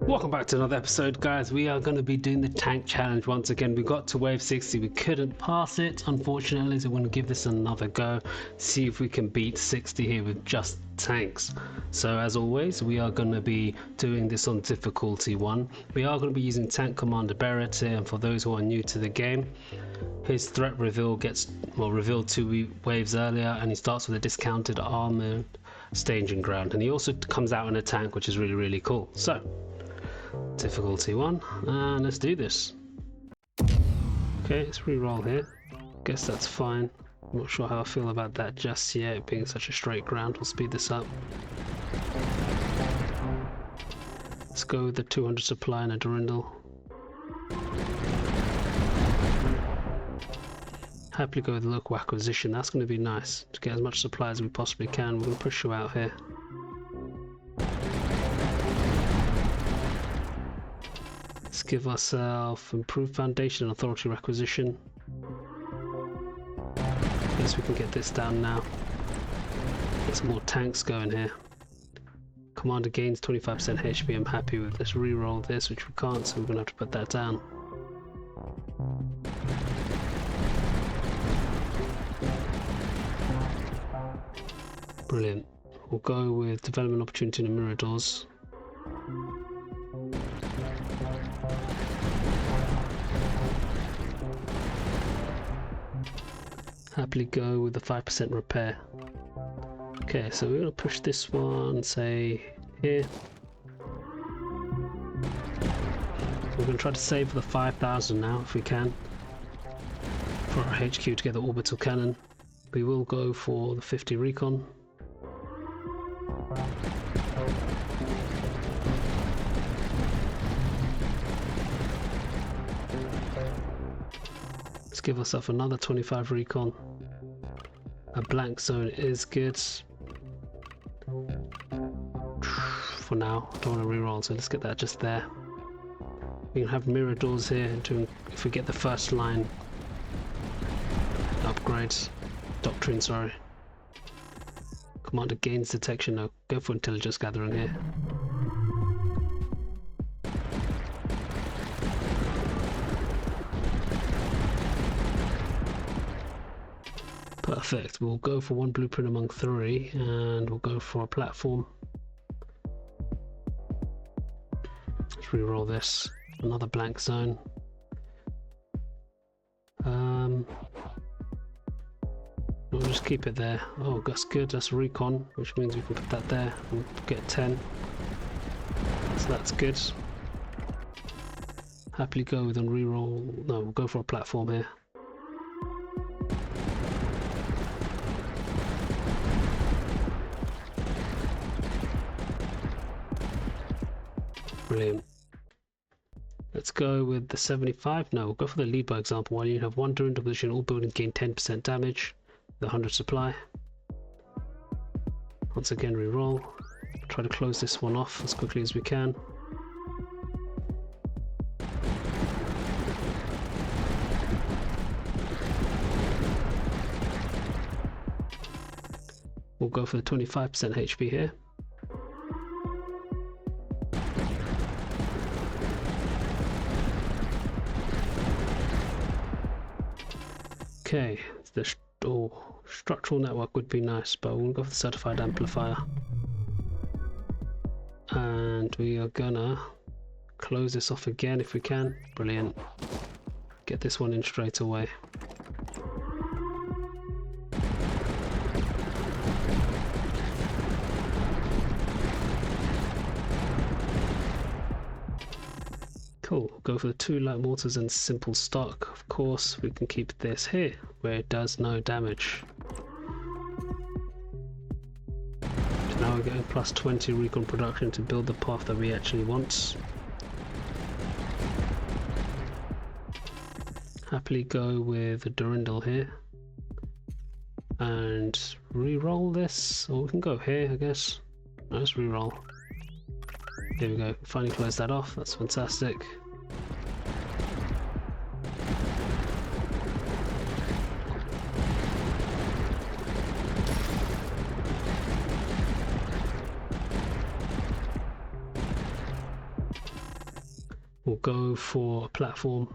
Welcome back to another episode, guys. We are going to be doing the tank challenge once again. We got to wave 60, we couldn't pass it unfortunately, so we're going to give this another go, see if we can beat 60 here with just tanks. So as always, we are going to be doing this on difficulty 1. We are going to be using Tank Commander Barrett here, and for those who are new to the game, his threat reveal gets revealed 2 waves earlier, and he starts with a discounted armored staging ground, and he also comes out in a tank, which is really cool. So difficulty 1, and let's do this. Okay, let's re-roll here. Guess that's fine. I'm not sure how I feel about that just yet, it being such a straight ground. We'll speed this up. Let's go with the 200 supply and a Durindal. Happily go with the local acquisition. That's going to be nice to get as much supply as we possibly can. We're going to push you out here. Let's give ourselves improved foundation and authority requisition. Guess we can get this down now. Get some more tanks going here. Commander gains 25% HP. I'm happy with this. Reroll this, which we can't, so we're going to have to put that down. Brilliant. We'll go with development opportunity in the Miradors. Happily go with the 5% repair. Okay, so we're going to push this one, say, here. We're going to try to save the 5,000 now, if we can, for our HQ to get the orbital cannon. We will go for the 50 recon. Let's give ourselves another 25 recon. A blank zone is good for now. Don't want to reroll, so let's get that just there. We can have Miradors here if we get the first line upgrades. Doctrine, sorry. Commander gains detection. No, go for intelligence gathering here. Perfect. We'll go for 1 blueprint among 3, and we'll go for a platform. Let's reroll this. Another blank zone. We'll just keep it there. Oh, that's good. That's recon, which means we can put that there and get 10. So that's good. Happily go with and reroll. No, we'll go for a platform here. Brilliant. Let's go with the 75. No, we'll go for the lead by example. While you have 1 during position, all buildings gain 10% damage. The 100 supply. Once again, re-roll. Try to close this one off as quickly as we can. We'll go for the 25% HP here. Okay, the structural network would be nice, but we'll go for the certified amplifier. And we are gonna close this off again if we can. Brilliant. Get this one in straight away. Cool. Go for the 2 light mortars and simple stock. Of course, we can keep this here where it does no damage. So now we're getting plus 20 recon production to build the path that we actually want. Happily go with the Durindal here. And re-roll this. Or we can go here, I guess. Let's re-roll. There we go. Finally close that off. That's fantastic. We'll go for a platform.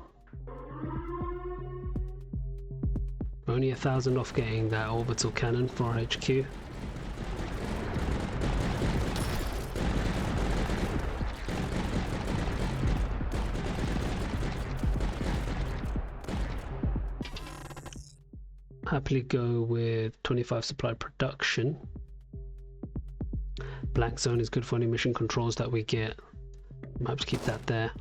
Only 1,000 off getting that orbital cannon for our HQ. Happily go with 25 supply production. Blank zone is good for any mission controls that we get. Might have to keep that there.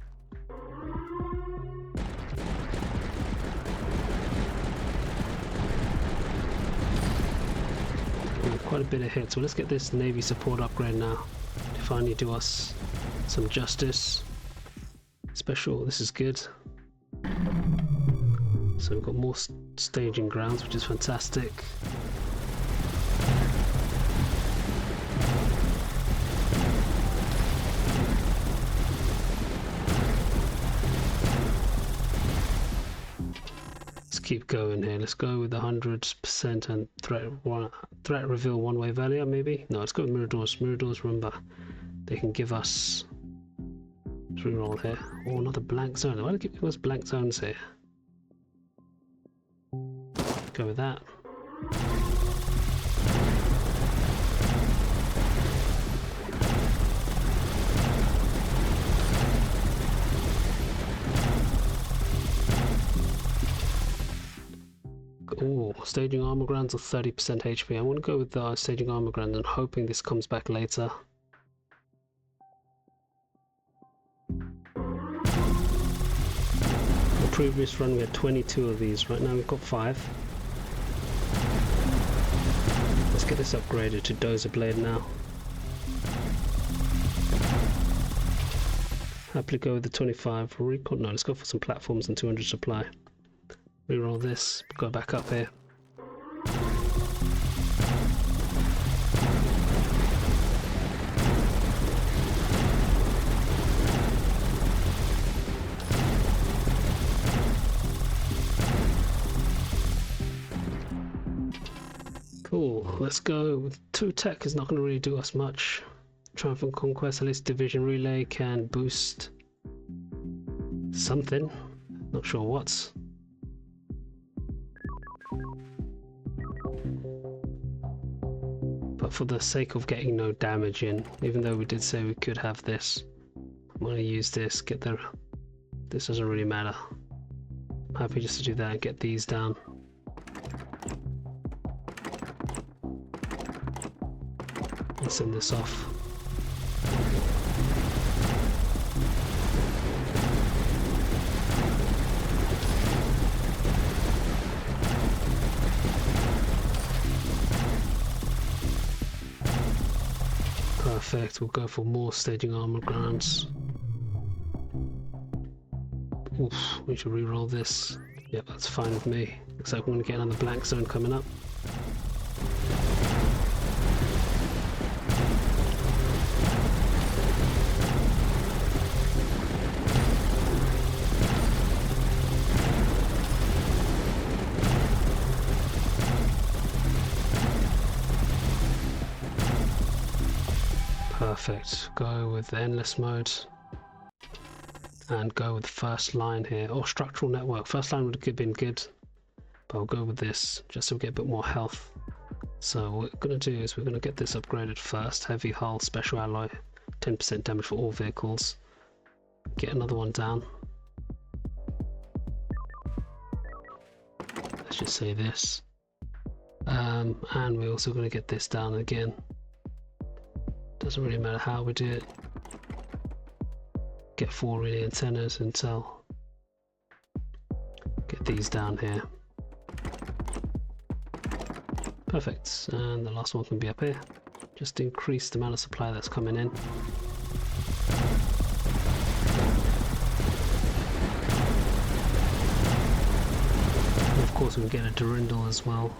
Quite a bit of hits. So let's get this Navy support upgrade now to finally do us some justice. Special, this is good. So we've got more staging grounds, which is fantastic. Let's keep going here. Let's go with 100% and threat reveal one-way value, maybe? No, let's go with mirror doors. Mirror doors, remember, they can give us... Let's reroll here. Oh, another blank zone. Why do they give us blank zones here? Go with that. Oh, staging armor grounds are 30% HP. I want to go with staging armor grounds and hoping this comes back later. The previous run we had 22 of these. Right now we've got 5. Let's get this upgraded to Dozer Blade now. Happily go with the 25 recall. No, let's go for some platforms and 200 supply. Reroll this, go back up here. Cool, let's go with 2 tech is not going to really do us much. Triumphant Conquest, at least Division Relay can boost something, not sure what. But for the sake of getting no damage in, even though we did say we could have this, I'm going to use this, get the... This doesn't really matter. I'm happy just to do that and get these down. And send this off. Perfect, we'll go for more staging armor grounds. Oof, we should re-roll this. Yep, that's fine with me. Looks like we're going to get another blank zone coming up. Perfect. Go with endless mode and go with first line here. Oh, structural network. First line would have been good, but I'll go with this just so we get a bit more health. So what we're going to do is we're going to get this upgraded first. Heavy hull, special alloy, 10% damage for all vehicles. Get another one down. Let's just say this. And we're also going to get this down again. Doesn't really matter how we do it. Get 4 relay antennas until get these down here. Perfect, and the last one can be up here. Just increase the amount of supply that's coming in. And of course we can get a Durindal as well.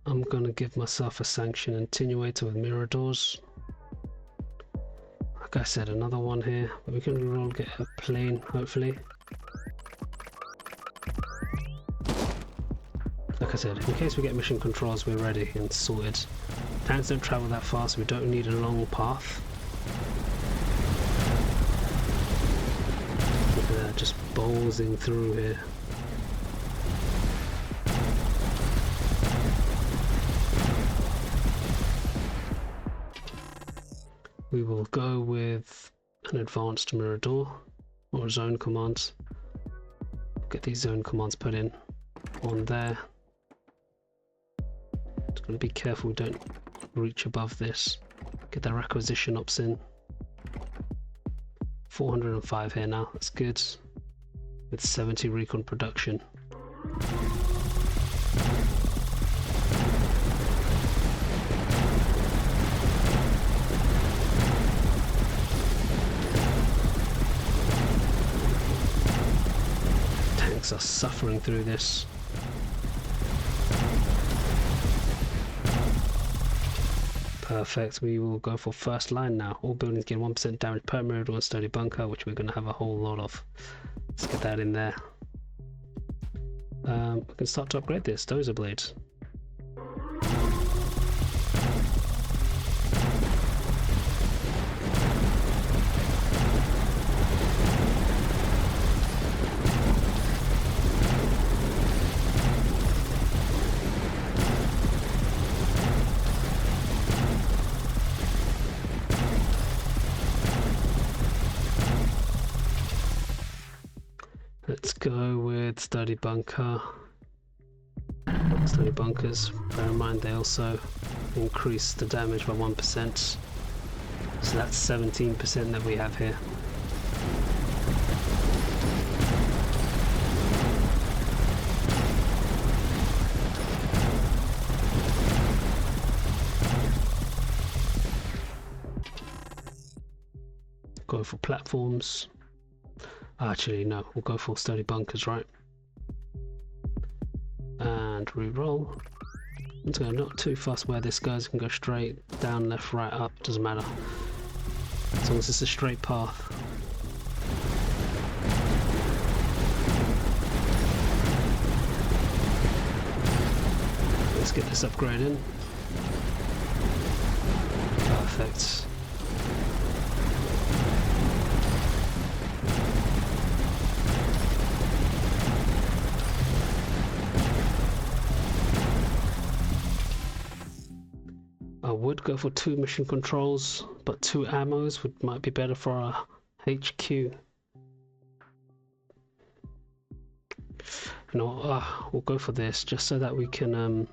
I'm going to give myself a sanction attenuator with mirror doors. Like I said, another one here, but we can reroll, get a plane hopefully. Like I said, in case we get mission controls, we're ready and sorted. Tanks don't travel that fast, we don't need a long path. Look at that, just bowling through here. We will go with an advanced mirror door or zone commands. Get these zone commands put in on there. Just gotta be careful we don't reach above this. Get the requisition ops in. 405 here now, that's good. With 70 recon production. Tanks are suffering through this. Perfect, we will go for first line now. All buildings get 1% damage per mirror door and sturdy bunker, which we're going to have a whole lot of. Let's get that in there. We can start to upgrade this, dozer blades. Let's go with sturdy bunker. Sturdy bunkers, bear in mind they also increase the damage by 1%. So that's 17% that we have here. Go for platforms. Actually, no, we'll go for sturdy bunkers, right? And re-roll. Once again, not too fast where this goes. It can go straight, down, left, right, up, doesn't matter. As long as it's a straight path. Let's get this upgrade in. Perfect. I would go for 2 mission controls, but 2 ammos might be better for our HQ. You know, we'll go for this just so that we can.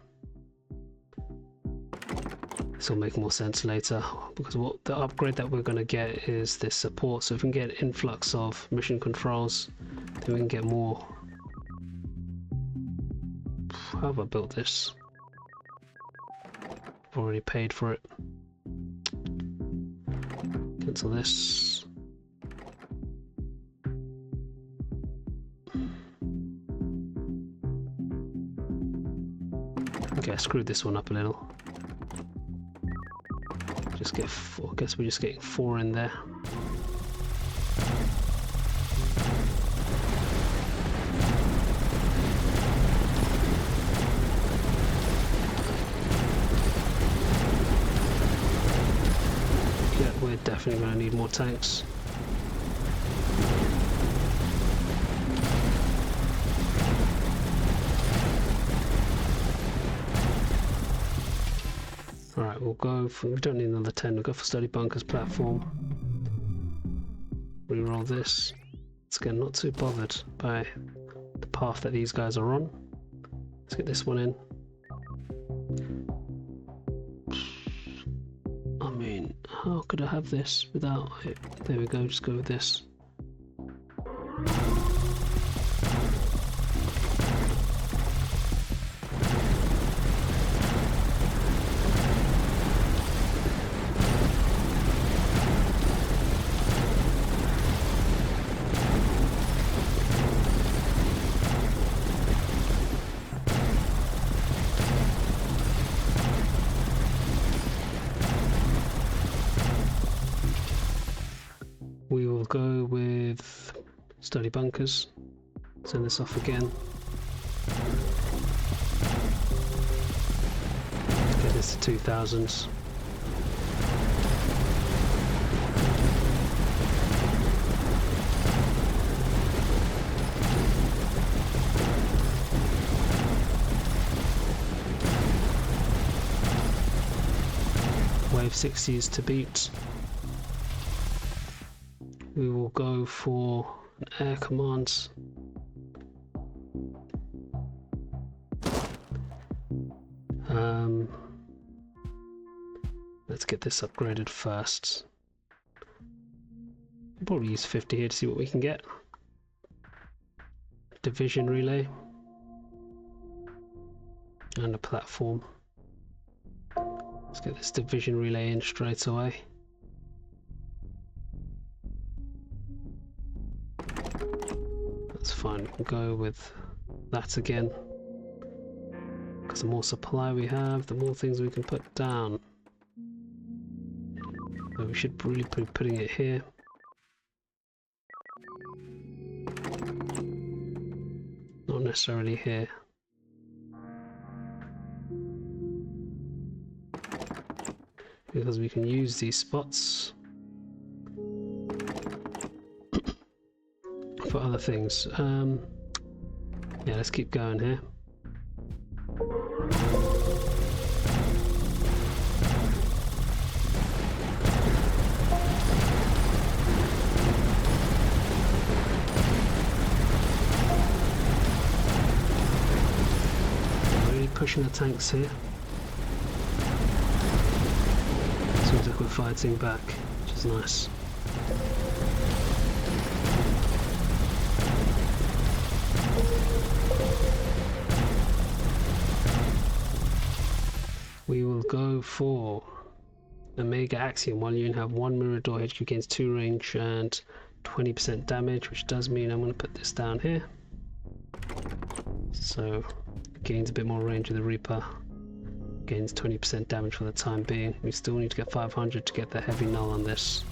This will make more sense later, because what the upgrade that we're going to get is this support. So if we can get influx of mission controls, then we can get more. How have I built this? Already paid for it. Cancel this. Okay, I screwed this one up a little. Just get 4. I guess we're just getting 4 in there. We're definitely going to need more tanks. Alright, we'll go for, we don't need another 10, we'll go for sturdy bunkers platform. Reroll this. Let's get not too bothered by the path that these guys are on. Let's get this one in. How could I have this without it? There we go, just go with this. We will go with sturdy bunkers. Send this off again. this to 2000. Wave 60 is to beat. We will go for an air command. Let's get this upgraded first. We'll probably use 50 here to see what we can get. Division relay. And a platform. Let's get this division relay in straight away. That's fine, we can go with that again. Because the more supply we have, the more things we can put down. So we should really be putting it here. Not necessarily here. Because we can use these spots for other things. Yeah, let's keep going here. Really pushing the tanks here. Seems like we're fighting back, which is nice. We will go for Omega Axiom. While you have one mirror door, HQ gains 2 range and 20% damage, which does mean I'm going to put this down here. So it gains a bit more range of the Reaper. Gains 20% damage for the time being. We still need to get 500 to get the heavy null on this.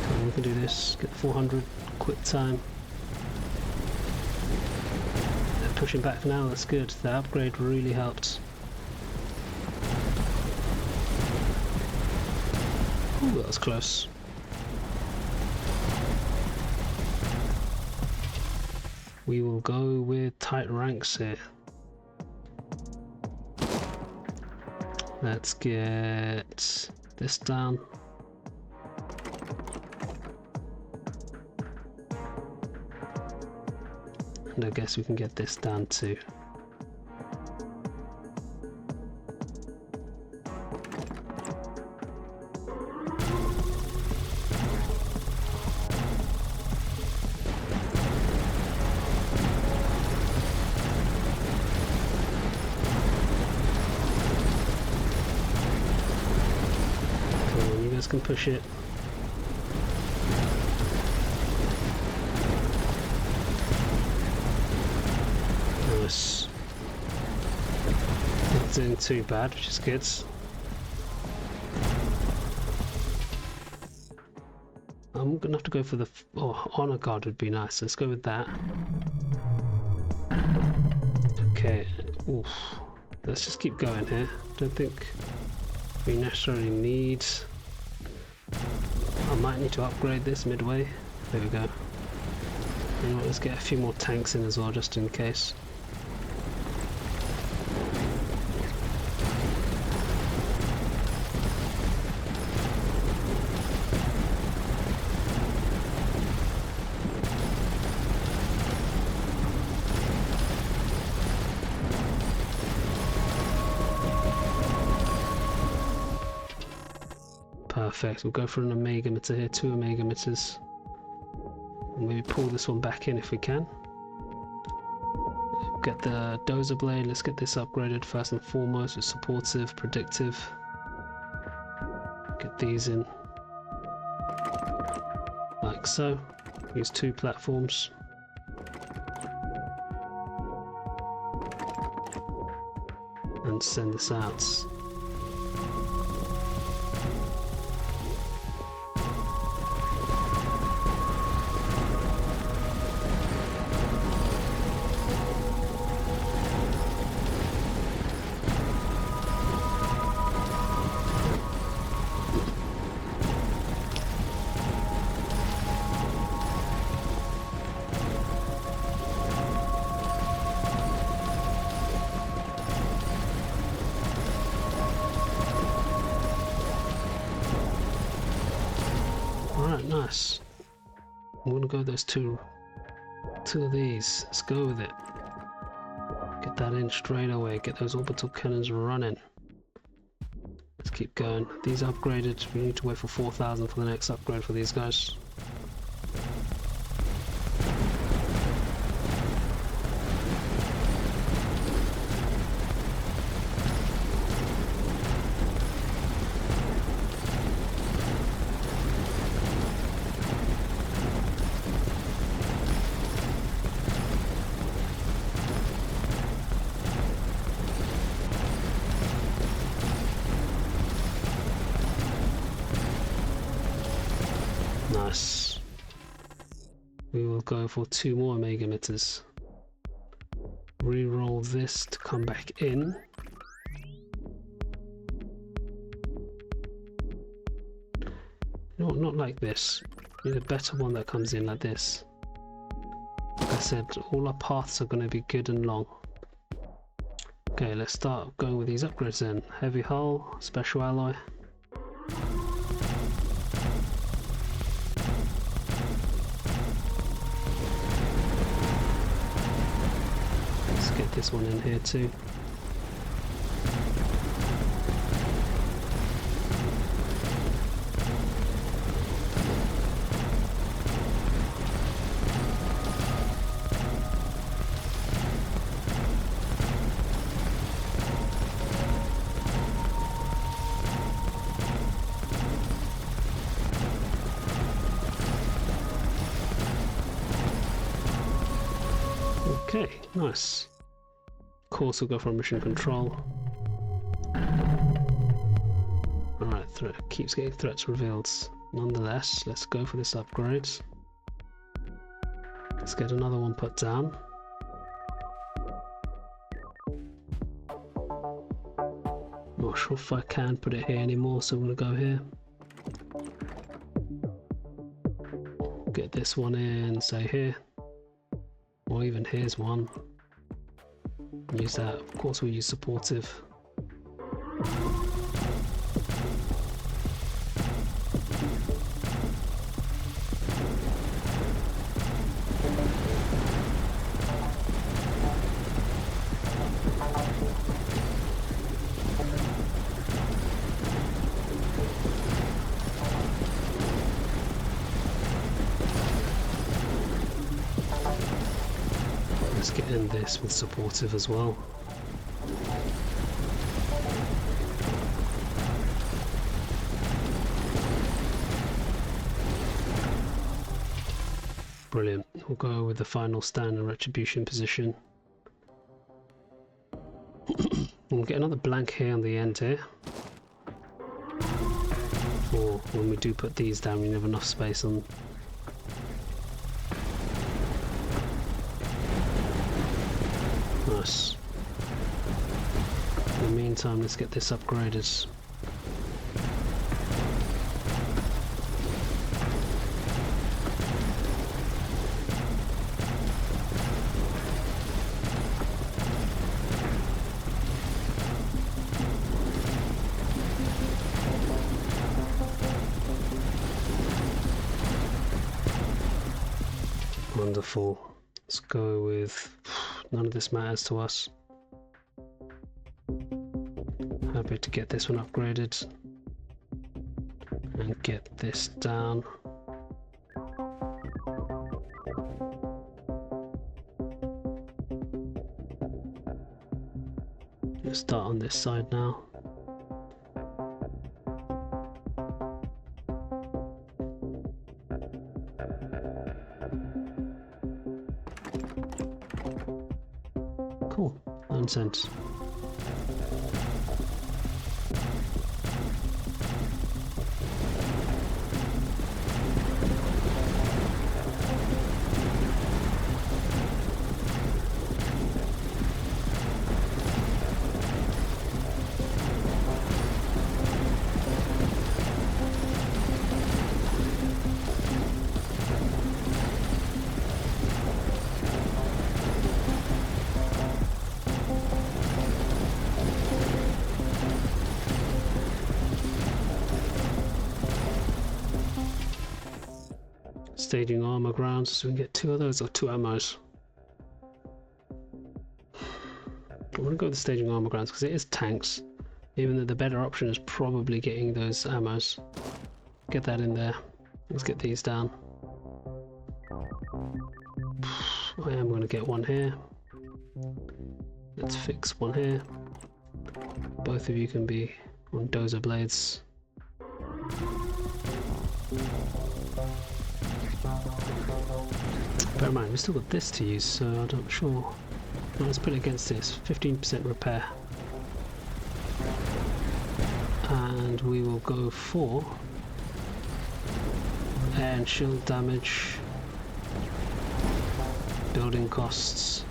Come on, we can do this. Get 400 quick time. They're pushing back now, that's good. The upgrade really helped. Ooh, that was close. We will go with tight ranks here. Let's get this down. And I guess we can get this down too. Can push it. Nice. Not doing too bad, which is good. I'm gonna have to go for the honor guard would be nice. Let's go with that. Okay. Oof. Let's just keep going here. Don't think we necessarily need. I might need to upgrade this midway. There we go. You know what, let's get a few more tanks in as well, just in case. Perfect, we'll go for an Omega emitter here, 2 Omega emitters. And maybe pull this one back in if we can. Get the dozer blade, let's get this upgraded first and foremost with supportive, predictive. Get these in. Like so. Use 2 platforms. And send this out. I'm gonna go those two of these. Let's go with it. Get that in straight away. Get those orbital cannons running. Let's keep going. These upgraded. We need to wait for 4,000 for the next upgrade for these guys. Nice. We will go for 2 more Omega emitters. Reroll this to come back in. No, not like this. Need a better one that comes in like this. Like I said, all our paths are going to be good and long. Okay, let's start going with these upgrades then. Heavy hull, special alloy. Let's get this one in here too. Okay, nice. Of course we'll go for mission control. Alright, keeps getting threats revealed. Nonetheless, let's go for this upgrade. Let's get another one put down. Not sure if I can put it here anymore, so I'm going to go here. Get this one in, say here. Or even here's one. Use that. Of course we'll use supportive. Let's get in this with supportive as well. Brilliant. We'll go with the final stand and retribution position. We'll get another blank here on the end here. For when we do put these down, we have enough space on. Nice. In the meantime, let's get this upgraded. Wonderful. Let's go with... None of this matters to us. Happy to get this one upgraded. And get this down. Let's start on this side now. Cool, nonsense. Staging armor grounds, so we can get 2 of those or 2 ammos. I want to go with the staging armor grounds because it is tanks, even though the better option is probably getting those ammos. Get that in there. Let's get these down. I am going to get one here. Let's fix one here. Both of you can be on dozer blades. Bear in mind, we've still got this to use, so I'm not sure. No, let's put it against this. 15% repair. And we will go for air and shield damage, building costs,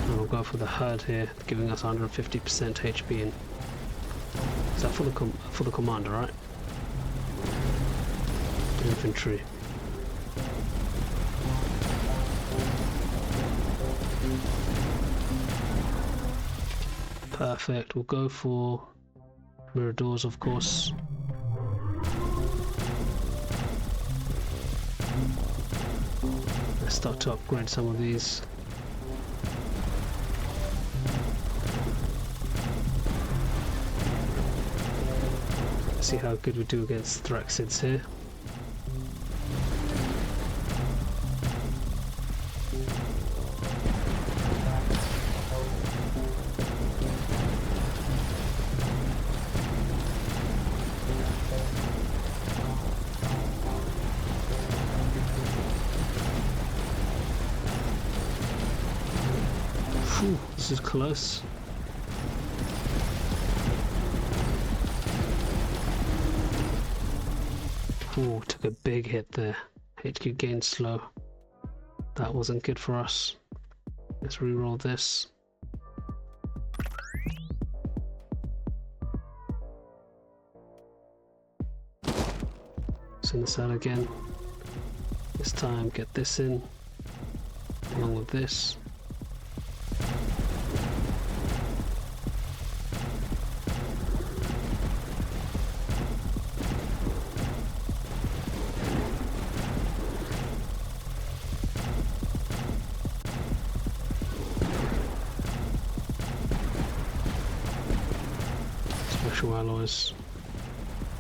and we'll go for the herd here, giving us 150% HP. And is that for the commander, right? Infantry. Perfect. We'll go for mirror doors, of course. Let's start to upgrade some of these. Let's see how good we do against Thraxids here. Whew, this is close. Ooh, took a big hit there. HQ gained slow. That wasn't good for us. Let's reroll this. Send this out again. This time get this in, along with this. Special alloys.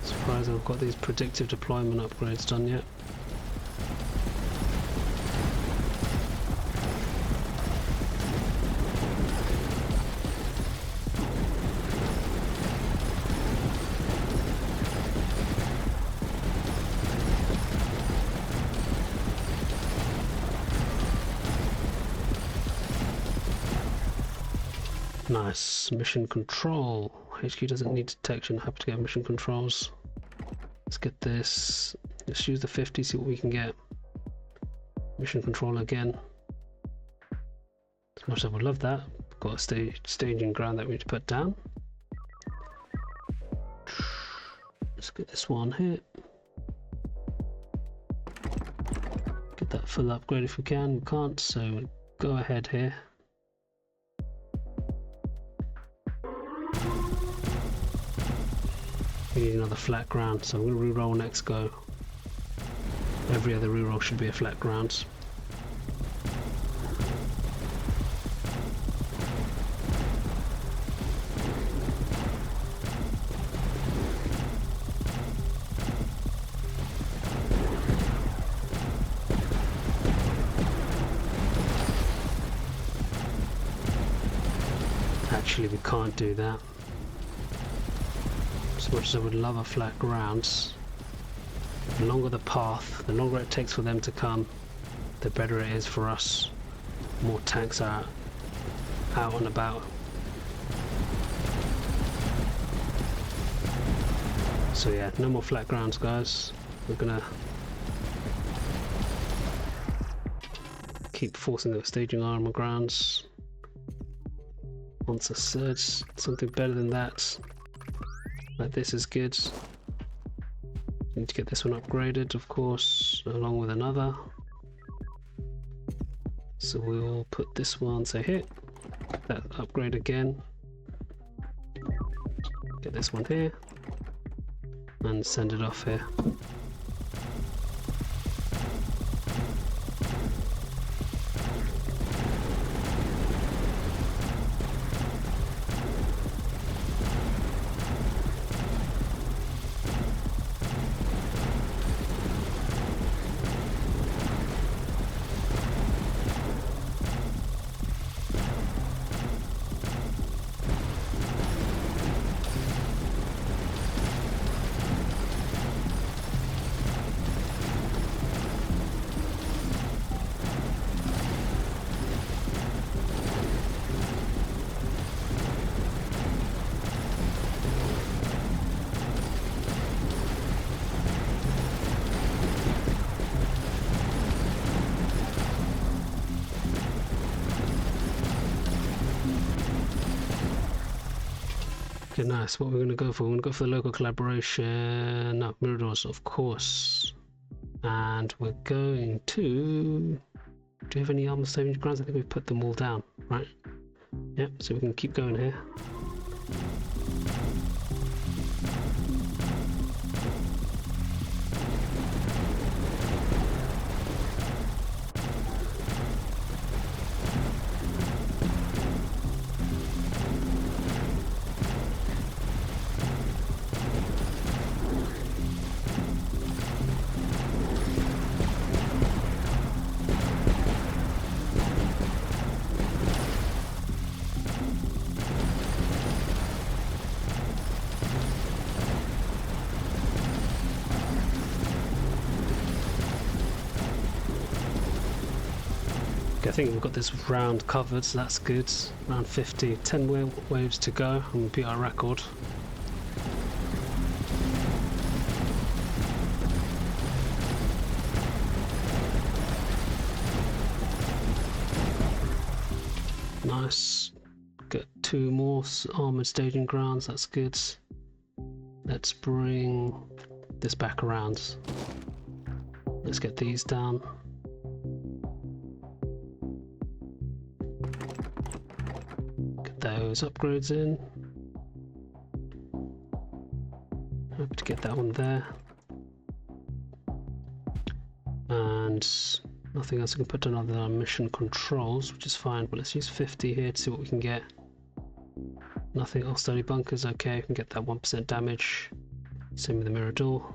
Surprised I've got these predictive deployment upgrades done yet. Nice. Mission control. HQ doesn't need detection. Happy to get mission controls. Let's get this. Let's use the 50, see what we can get. Mission control again. As much as I would love that. Got a staging ground that we need to put down. Let's get this one here. Get that full upgrade if we can. We can't, so go ahead here. We need another flat ground, so I'm going to reroll next go. Every other reroll should be a flat ground. Actually, we can't do that. As much as I would love a flat ground, the longer the path, the longer it takes for them to come, the better it is for us. More tanks are out and about. So yeah, no more flat grounds, guys. We're gonna keep forcing those staging armor grounds. Once a surge, something better than that. Like this is good. Need to get this one upgraded, of course, along with another. So we'll put this one, say here, that upgrade again. Get this one here, and send it off here. Okay, nice. What we're going to go for? We're going to go for the local collaboration. No, Miradors, of course. And we're going to... Do you have any armor saving grounds? I think we've put them all down, right? Yep, so we can keep going here. I think we've got this round covered, so that's good. Round 50, 10 waves to go, and we'll beat our record. Nice. Get 2 more armored staging grounds, that's good. Let's bring this back around. Let's get these down. Those upgrades in. Hope to get that one there. And nothing else I can put on other than mission controls, which is fine, but let's use 50 here to see what we can get. Nothing else, 30 bunkers, okay, we can get that 1% damage. Same with the mirror door.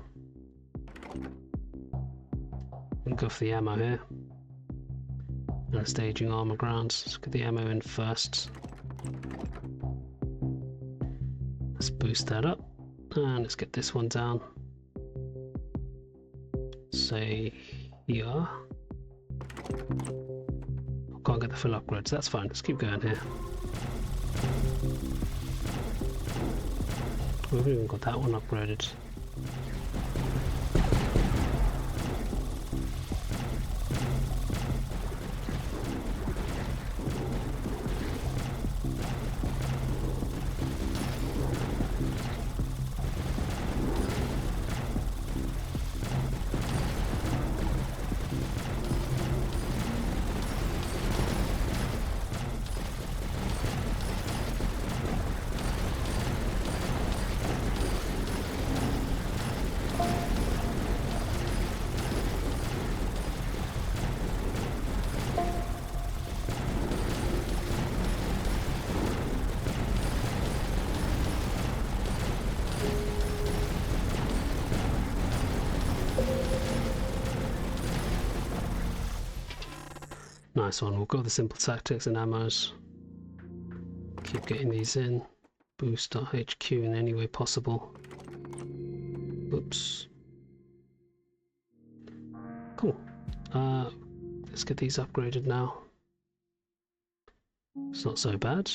We'll go for the ammo here. And staging armor grounds. Let's get the ammo in first. Let's boost that up, and let's get this one down. Say here. Can't get the full upgrades, that's fine, let's keep going here. We've even got that one upgraded. Nice one, we'll go with the simple tactics and ammos. Keep getting these in. Boost our HQ in any way possible. Oops. Cool. Let's get these upgraded now. It's not so bad.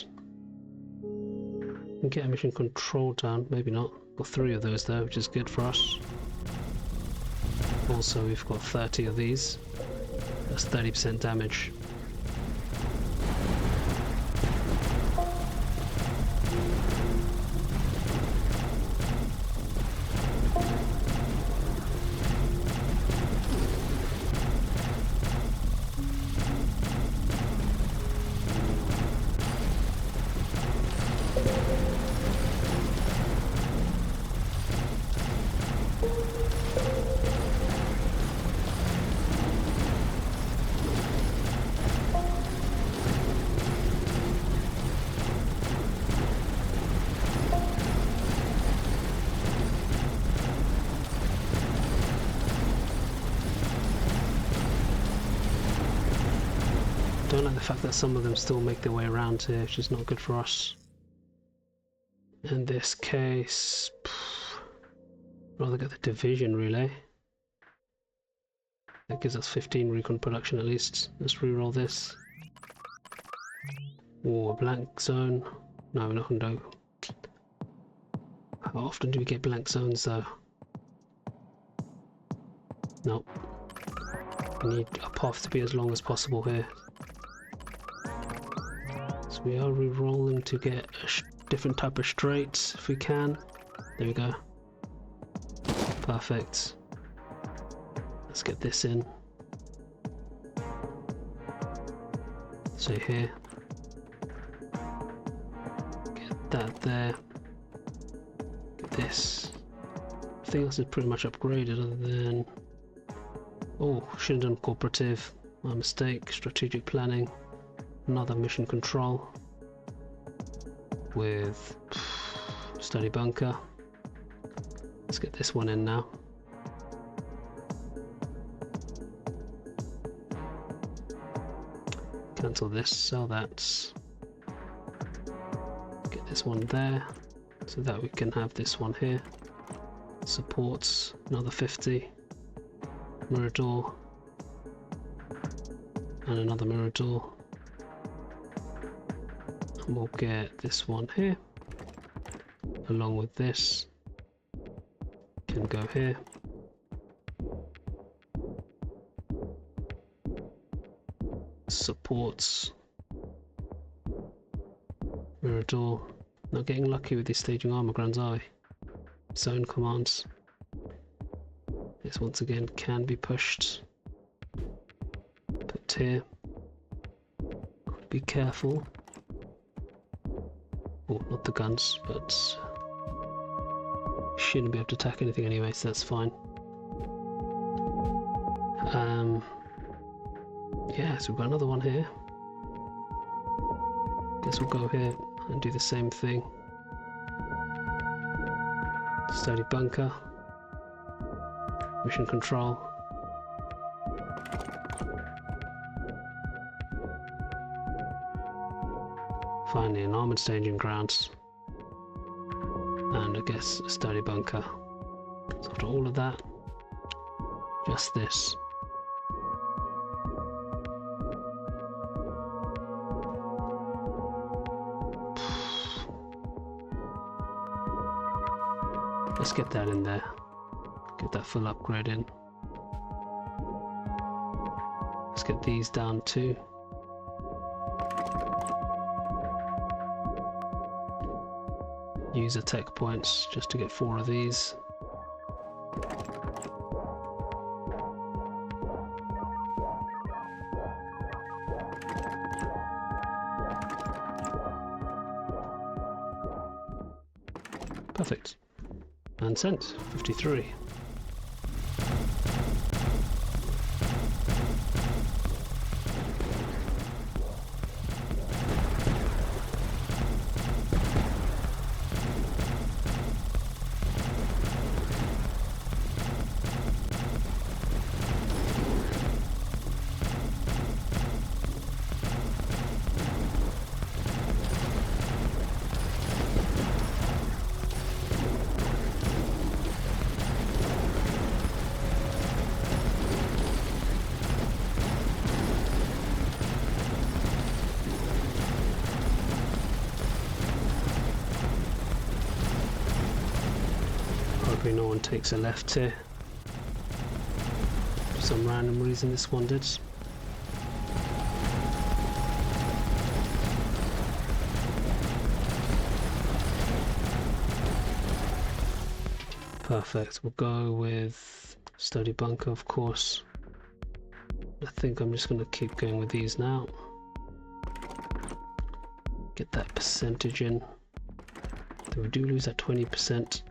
We can get a mission control down, maybe not. Got 3 of those though, which is good for us. Also, we've got 30 of these. That's 30% damage. Don't like the fact that some of them still make their way around here, which is not good for us. In this case, rather get the division relay. That gives us 15 recon production at least. Let's reroll this. Oh, a blank zone. No, we're not going to do. How often do we get blank zones though? Nope. We need a path to be as long as possible here. So we are re-rolling to get different type of straight if we can. There we go. Perfect. Let's get this in. So here. Get that there. Get this. Everything else is pretty much upgraded other than... Oh, should have done cooperative. My mistake. Strategic planning. Another mission control. With study bunker. Let's get this one in now. Cancel this, sell that. Get this one there, so that we can have this one here. Supports, another 50. Mirror door. And another mirror door. And we'll get this one here. Along with this. Can go here. Supports. Mirror door. Not getting lucky with these staging armor grants, are we? Zone commands. This once again can be pushed. Put here. Be careful. Oh, not the guns, but shouldn't be able to attack anything anyway, so that's fine. Yeah, so we've got another one here. Guess we'll go here and do the same thing. Study bunker. Mission control. Finally, an armored staging grounds. And I guess a study bunker. So after all of that, just this. Let's get that in there. Get that full upgrade in. Let's get these down too. User tech points just to get 4 of these. Perfect. And sent. 53. Hopefully no one takes a left here. For some random reason this one did. Perfect, we'll go with study bunker of course. I think I'm just going to keep going with these now. Get that percentage in. So we do lose that 20%.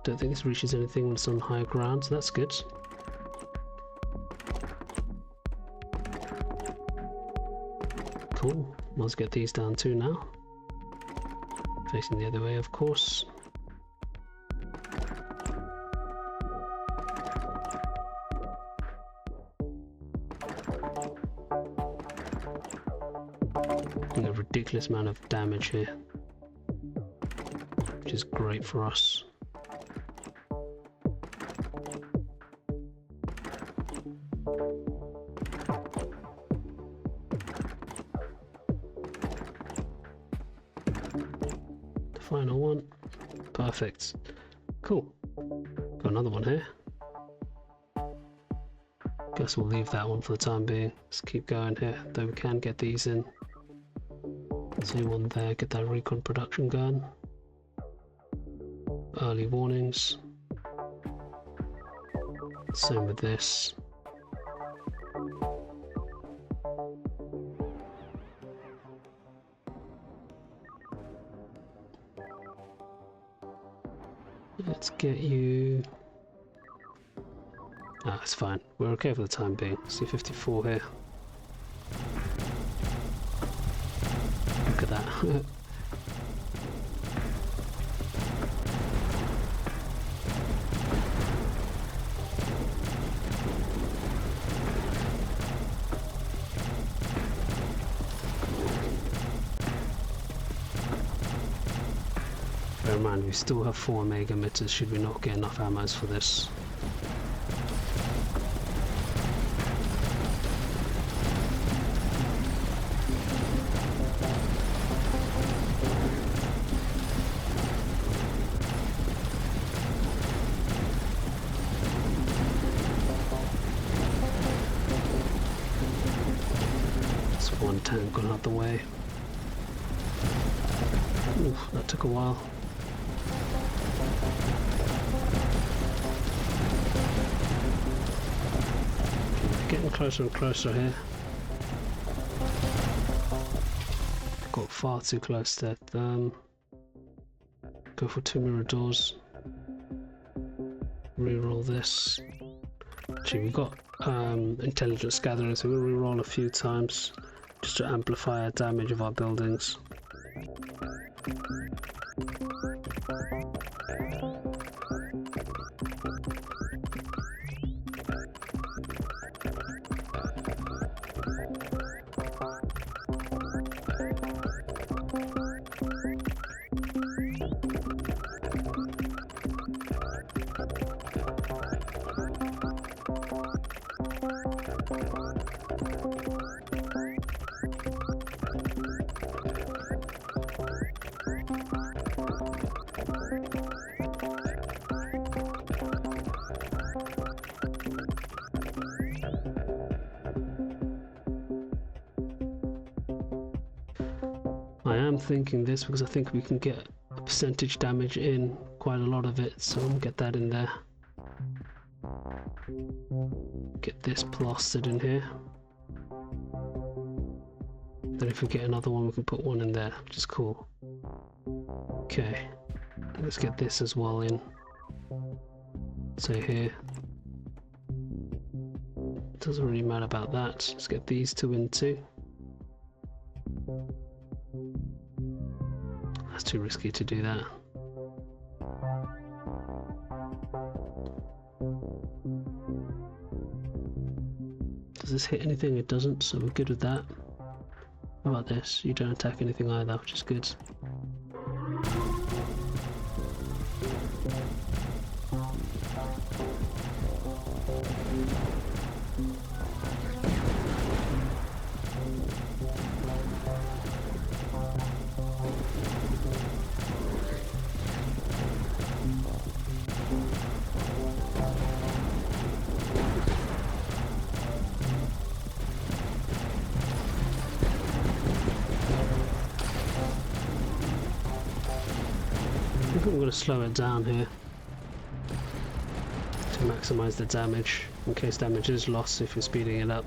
Don't think this reaches anything when it's on higher ground, so that's good. Cool, let's get these down too now. Facing the other way, of course. Doing a ridiculous amount of damage here, which is great for us. Perfect. Cool. Got another one here. Guess we'll leave that one for the time being. Let's keep going here, though we can get these in. See one there, get that recon production going. Early warnings. Same with this. Let's get you... Ah, it's fine. We're okay for the time being. C-54 here. Look at that. Bear in mind, we still have 4 Omega emitters should we not get enough ammos for this. It's one tank gone out the way. Oof, that took a while. Getting closer and closer here. Got far too close there. Go for 2 mirror doors. Reroll this. Actually, we've got intelligence gathering, so we'll reroll a few times just to amplify our damage of our buildings. I am thinking this because I think we can get a percentage damage in, quite a lot of it, so we'll get that in there. Get this plastered in here. Then if we get another one we can put one in there, which is cool. Okay, let's get this as well in. So here. Doesn't really matter about that, let's get these 2 in too. That's too risky to do that. Does this hit anything? It doesn't, so we're good with that. How about this? You don't attack anything either, which is good. I think I'm going to slow it down here to maximize the damage, in case damage is lost if you're speeding it up.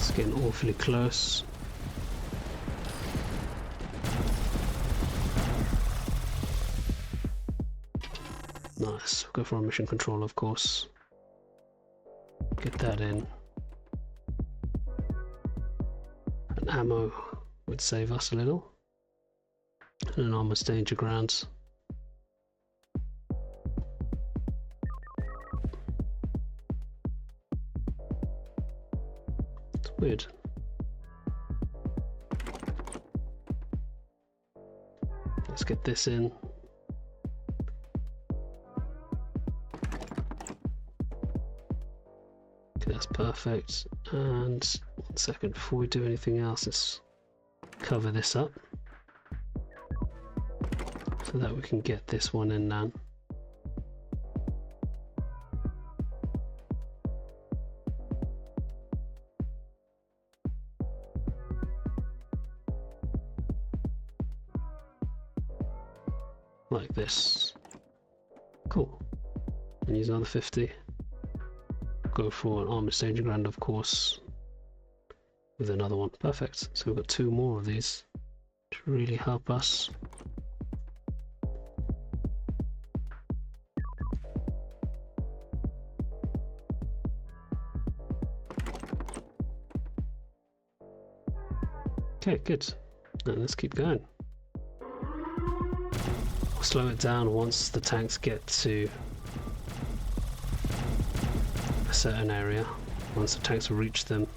It's getting awfully close. Nice. We'll go for our mission control, of course. Get that in. And ammo would save us a little. And an armor's danger grounds. It's weird. Let's get this in. Okay, that's perfect. And 1 second, before we do anything else, let's cover this up so that we can get this one in now. Like this. Cool. And use another 50. Go for an armor staging ground, of course, with another one. Perfect. So we've got 2 more of these to really help us. Okay, good. Now let's keep going. We'll slow it down once the tanks get to a certain area. Once the tanks reach them.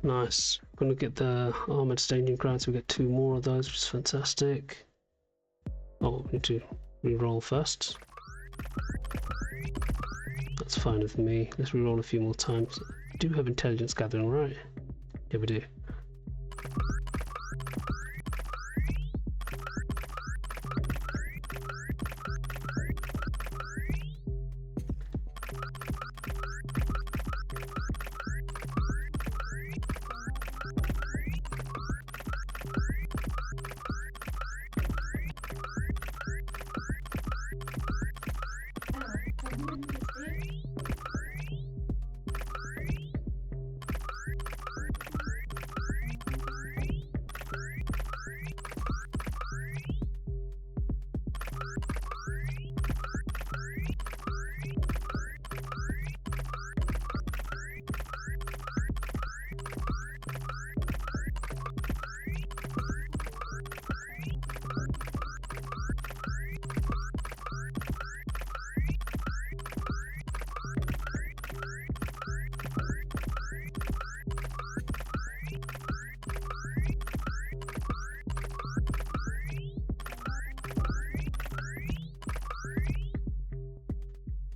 Nice. We're gonna get the armored staging grounds. We get 2 more of those, which is fantastic. Oh, we need to re-roll first. That's fine with me. Let's re-roll a few more times. We do have intelligence gathering, right? Yeah, we do.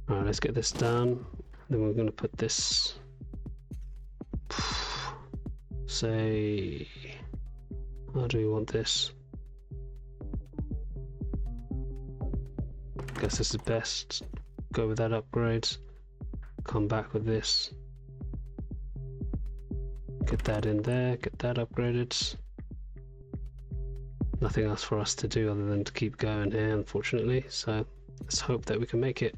Alright, let's get this done. Then we're going to put this, say, how do we want this? Guess this is best. Go with that upgrade. Come back with this. Get that in there, get that upgraded. Nothing else for us to do other than to keep going here, unfortunately. So let's hope that we can make it.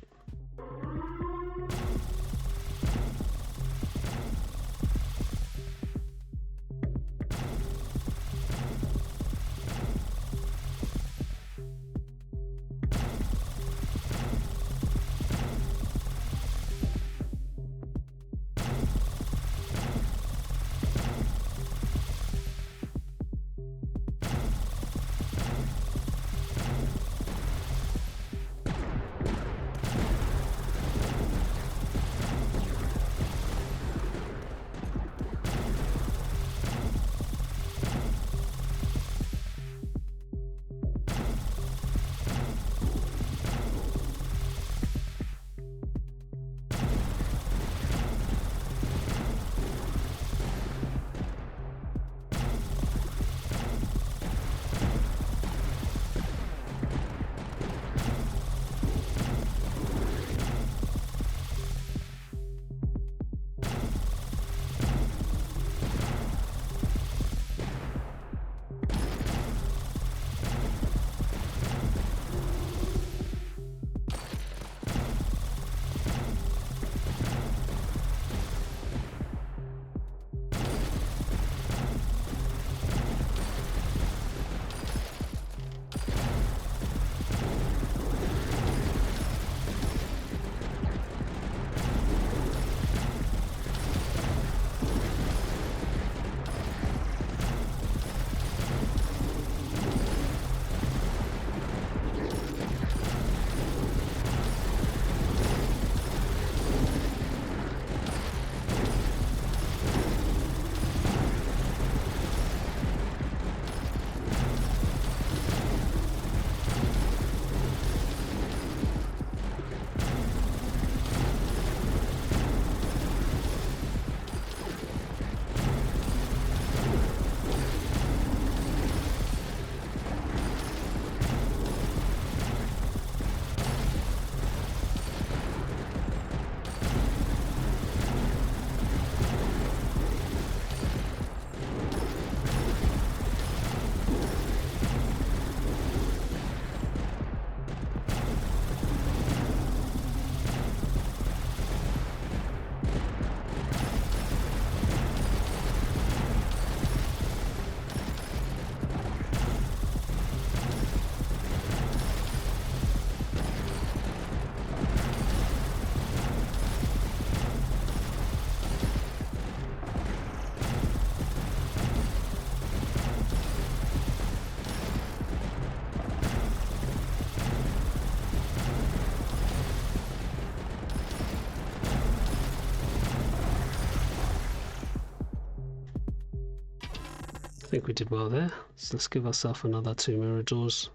I think we did well there, so let's give ourselves another 2 mirror doors,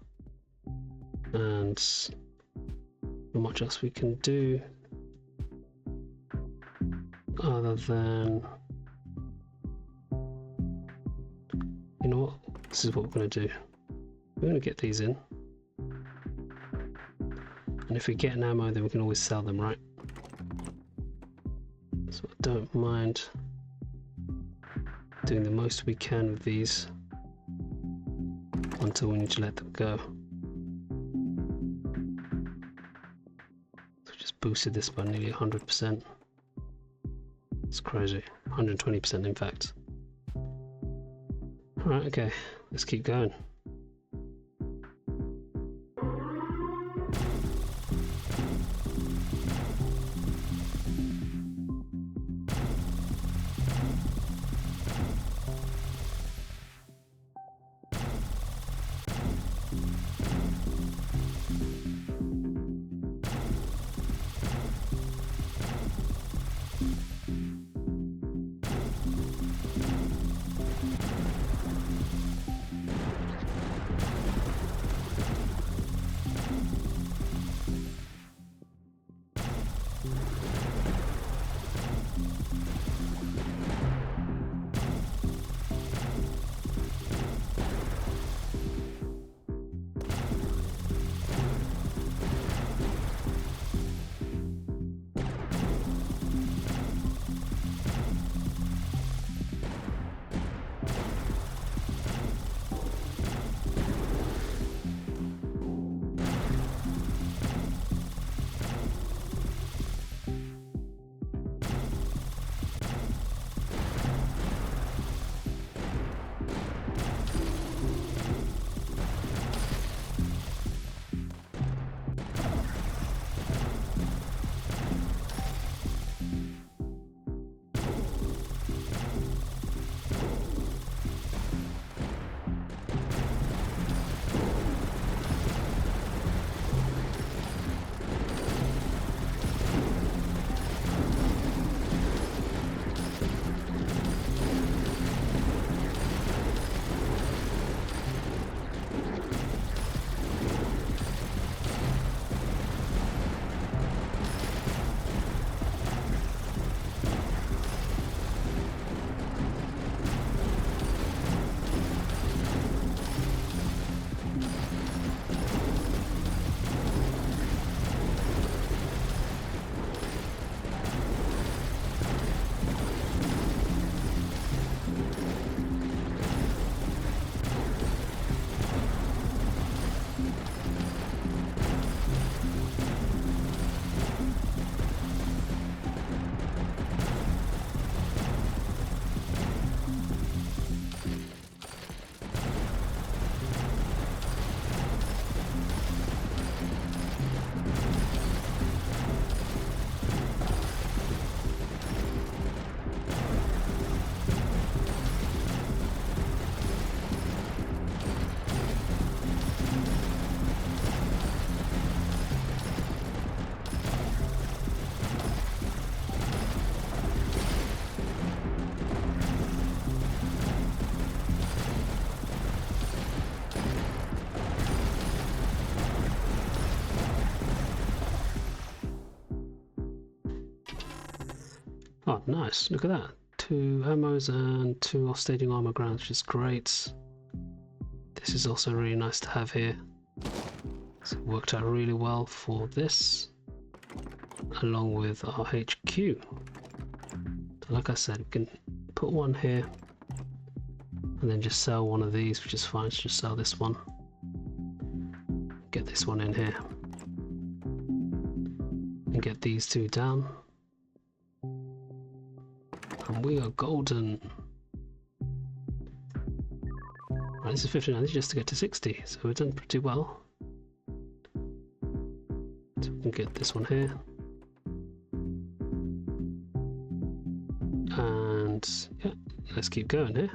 and not much else we can do other than, you know what, this is what we're going to do. We're going to get these in, and if we get an ammo then we can always sell them, right? So I don't mind doing the most we can with these until we need to let them go. So we just boosted this by nearly 100%. It's crazy. 120% in fact. Alright, okay, let's keep going. Oh, nice. Look at that. 2 ammos and 2 off-staging armor grounds, which is great. This is also really nice to have here. So it worked out really well for this, along with our HQ. So like I said, we can put one here, and then just sell one of these, which is fine. So just sell this one. Get this one in here. And get these 2 down. And we are golden. Right, this is 59, this is just to get to 60, so we've done pretty well. So we can get this one here. And yeah, let's keep going here.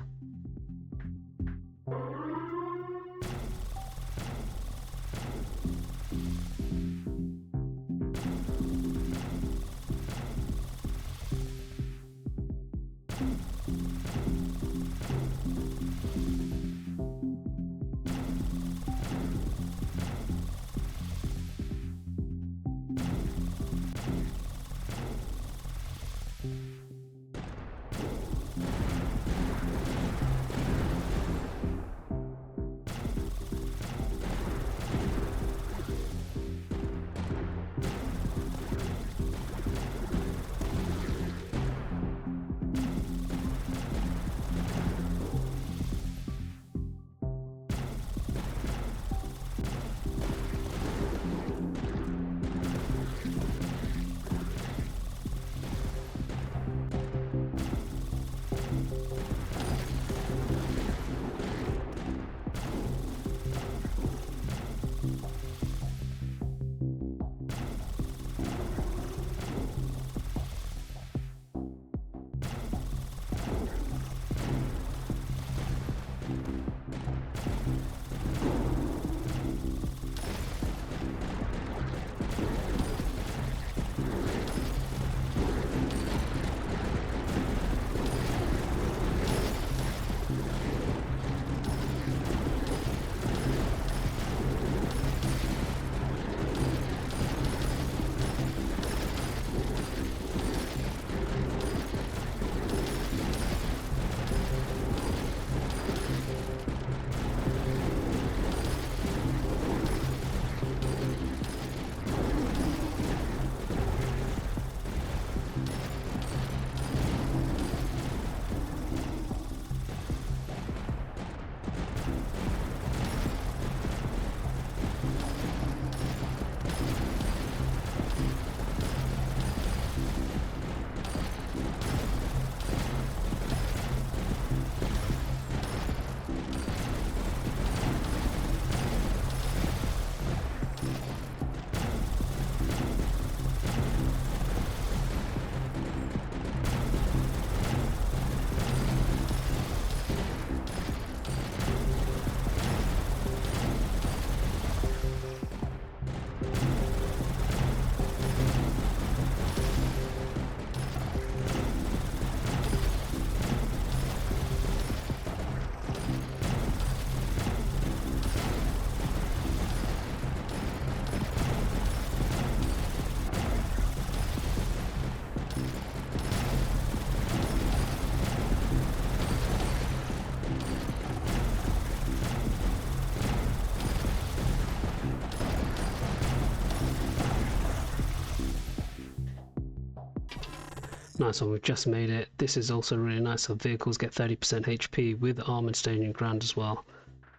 Nice one, we've just made it. This is also really nice. Our vehicles get 30% HP with armored staging ground as well.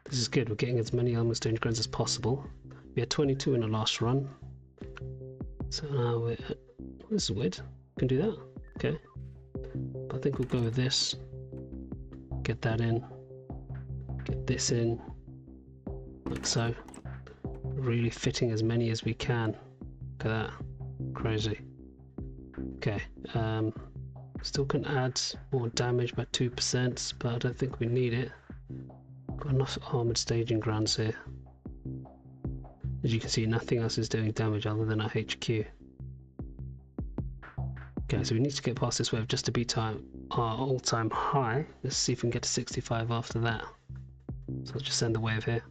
This is good, we're getting as many armored staging grounds as possible. We had 22 in the last run. So now we're... this is weird. Can do that. Okay. But I think we'll go with this. Get that in. Get this in. Like so. Really fitting as many as we can. Look at that. Crazy. Okay. Still can add more damage by 2%, but I don't think we need it. Got enough armored staging grounds here. As you can see, nothing else is doing damage other than our HQ. Okay, so we need to get past this wave just to beat our all-time high. Let's see if we can get to 65 after that. So let's just send the wave here.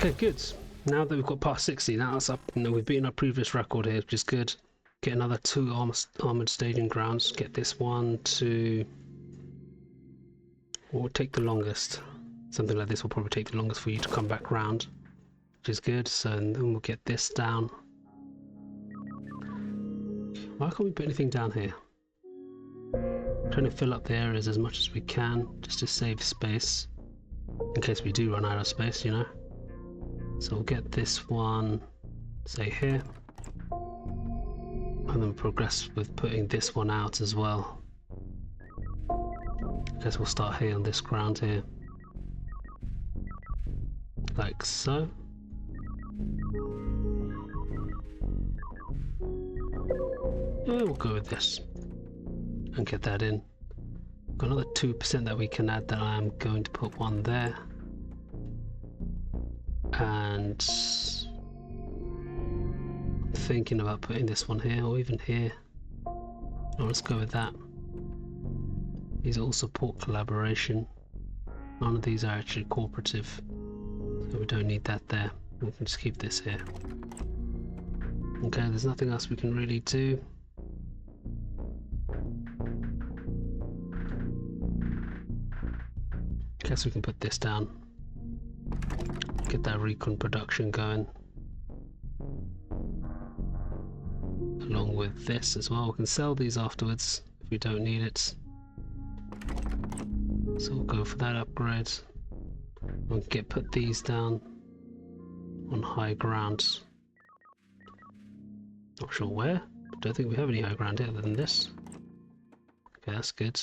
Okay, good. Now that we've got past 60, that's up. You know, we've beaten our previous record here, which is good. Get another 2 armored staging grounds. Get this one to. What would take the longest? Something like this will probably take the longest for you to come back round, which is good. So then we'll get this down. Why can't we put anything down here? Trying to fill up the areas as much as we can, just to save space, in case we do run out of space, you know. So we'll get this one, say here, and then progress with putting this one out as well. I guess we'll start here on this ground here, like so. Yeah, we'll go with this and get that in. Got another 2% that we can add that I am going to put one there. And thinking about putting this one here or even here. Oh, let's go with that. These all support collaboration. None of these are actually cooperative, so we don't need that there. We can just keep this here. Okay, there's nothing else we can really do. Guess we can put this down. Get that recon production going. Along with this as well. We can sell these afterwards if we don't need it. So we'll go for that upgrade. We'll put these down on high ground. Not sure where. Don't think we have any high ground here other than this. Okay, that's good.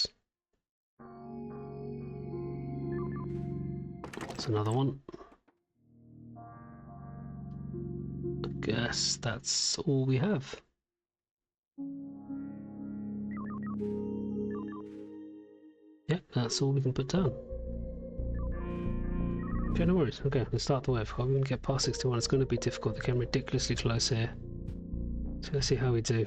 That's another one. I guess that's all we have. Yep, that's all we can put down. Okay, no worries. Okay, let's start the wave. We're going to get past 61. It's going to be difficult. They came ridiculously close here. So let's see how we do.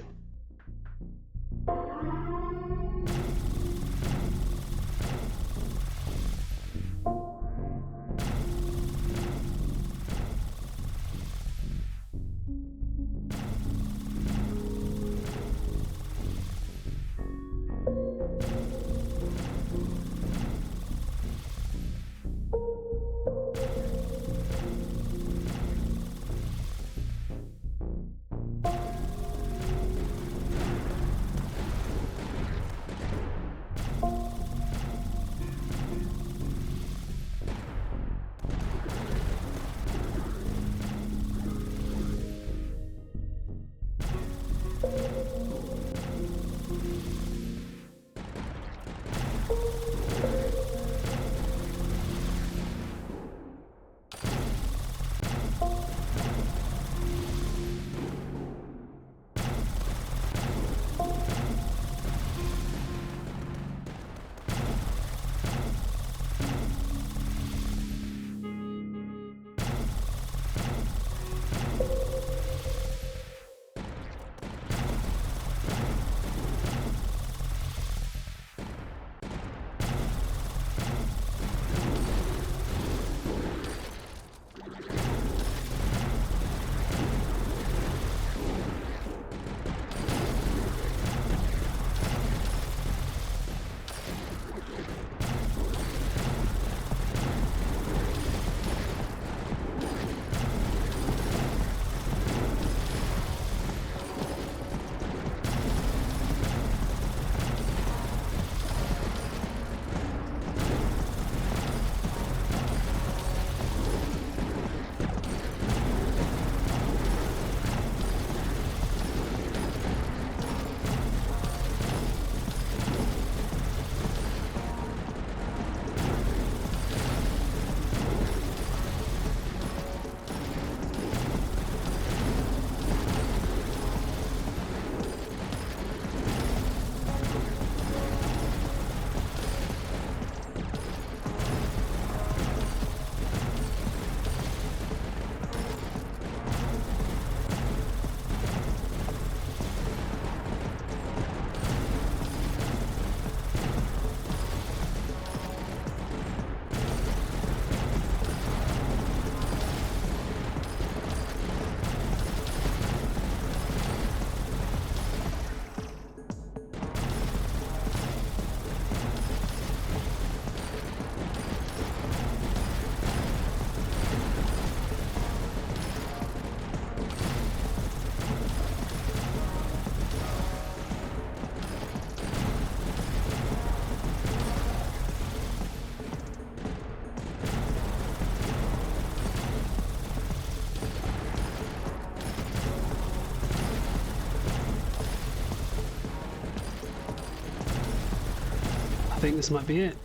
think this might be it.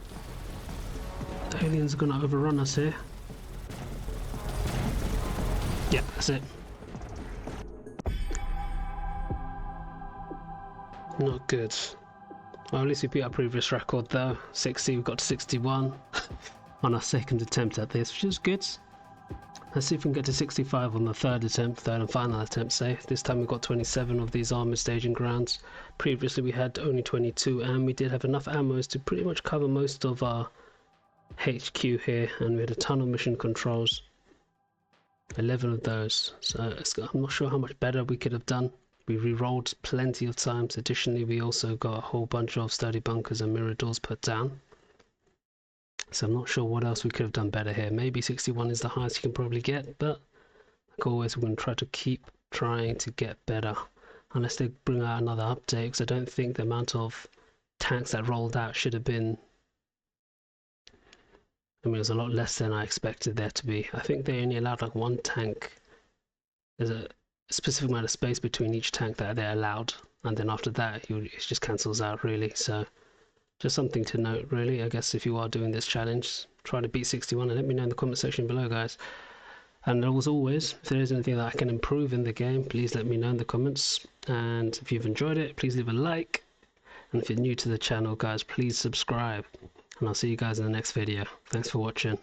The aliens are gonna overrun us here. Yeah, that's it. Not good. Well, at least we beat our previous record though. 60, we got to 61 on our second attempt at this, which is good. Let's see if we can get to 65 on the third and final attempt, say. This time we got 27 of these armor staging grounds. Previously we had only 22, and we did have enough ammo to pretty much cover most of our HQ here, and we had a ton of mission controls. 11 of those, so I'm not sure how much better we could have done. We re-rolled plenty of times. Additionally, we also got a whole bunch of sturdy bunkers and mirror doors put down. So I'm not sure what else we could have done better here. Maybe 61 is the highest you can probably get, but like always, we're going to try to keep trying to get better. Unless they bring out another update, because I don't think the amount of tanks that rolled out should have been... I mean, it was a lot less than I expected there to be. I think they only allowed like one tank. There's a specific amount of space between each tank that they're allowed, and then after that it just cancels out really. So just something to note really. I guess if you are doing this challenge, try to beat 61 and let me know in the comment section below, guys. And as always, if there is anything that I can improve in the game, please let me know in the comments. And if you've enjoyed it, please leave a like, and if you're new to the channel, guys, please subscribe, and I'll see you guys in the next video. Thanks for watching.